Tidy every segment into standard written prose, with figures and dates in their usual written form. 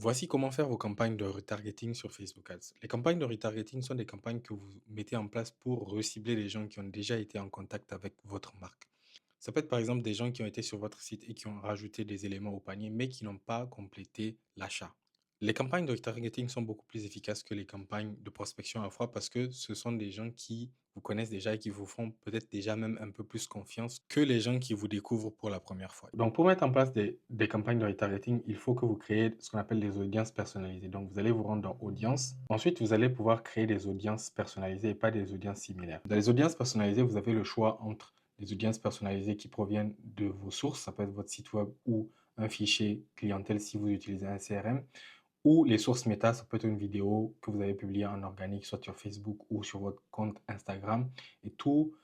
Voici comment faire vos campagnes de retargeting sur Facebook Ads. Les campagnes de retargeting sont des campagnes que vous mettez en place pour recibler les gens qui ont déjà été en contact avec votre marque. Ça peut être par exemple des gens qui ont été sur votre site et qui ont rajouté des éléments au panier, mais qui n'ont pas complété l'achat. Les campagnes de retargeting sont beaucoup plus efficaces que les campagnes de prospection à froid parce que ce sont des gens qui vous connaissent déjà et qui vous font peut-être déjà même un peu plus confiance que les gens qui vous découvrent pour la première fois. Donc, pour mettre en place des campagnes de retargeting, il faut que vous créez ce qu'on appelle des audiences personnalisées. Donc, vous allez vous rendre dans Audience. Ensuite, vous allez pouvoir créer des audiences personnalisées et pas des audiences similaires. Dans les audiences personnalisées, vous avez le choix entre des audiences personnalisées qui proviennent de vos sources, ça peut être votre site web ou un fichier clientèle si vous utilisez un CRM, ou les sources méta, ça peut être une vidéo que vous avez publiée en organique, soit sur Facebook ou sur votre compte Instagram, et toutes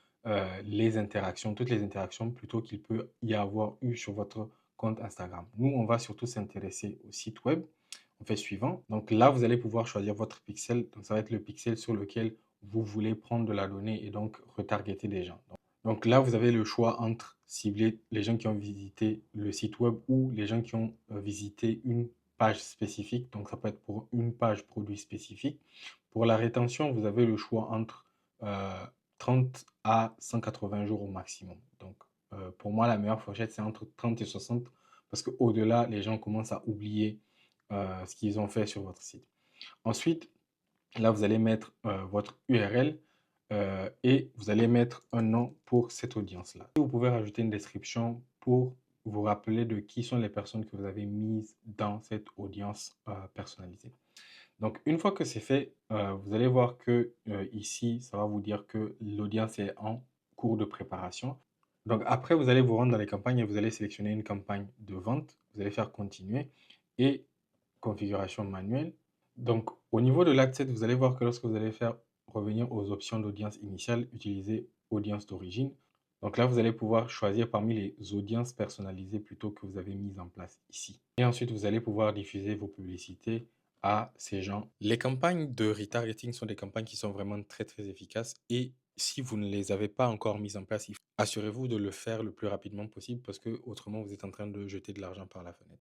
les interactions plutôt qu'il peut y avoir eu sur votre compte Instagram. Nous, on va surtout s'intéresser au site web. On fait suivant. Donc là, vous allez pouvoir choisir votre pixel. Donc ça va être le pixel sur lequel vous voulez prendre de la donnée et donc retargeter des gens. Donc là, vous avez le choix entre cibler les gens qui ont visité le site web ou les gens qui ont visité une page spécifique. Donc ça peut être pour une page produit spécifique. Pour la rétention, vous avez le choix entre 30 à 180 jours au maximum. Donc pour moi, la meilleure fourchette, c'est entre 30 et 60 parce qu'au-delà, les gens commencent à oublier ce qu'ils ont fait sur votre site. Ensuite, là, vous allez mettre votre URL et vous allez mettre un nom pour cette audience-là. Vous pouvez rajouter une description pour vous rappeler de qui sont les personnes que vous avez mises dans cette audience personnalisée. Donc, une fois que c'est fait, vous allez voir que ici, ça va vous dire que l'audience est en cours de préparation. Donc, après, vous allez vous rendre dans les campagnes et vous allez sélectionner une campagne de vente. Vous allez faire continuer et configuration manuelle. Donc, au niveau de l'Ad set, vous allez voir que lorsque vous allez faire revenir aux options d'audience initiale, utilisez audience d'origine. Donc là, vous allez pouvoir choisir parmi les audiences personnalisées plutôt que vous avez mises en place ici. Et ensuite, vous allez pouvoir diffuser vos publicités à ces gens. Les campagnes de retargeting sont des campagnes qui sont vraiment très, très efficaces. Et si vous ne les avez pas encore mises en place, assurez-vous de le faire le plus rapidement possible parce que autrement, vous êtes en train de jeter de l'argent par la fenêtre.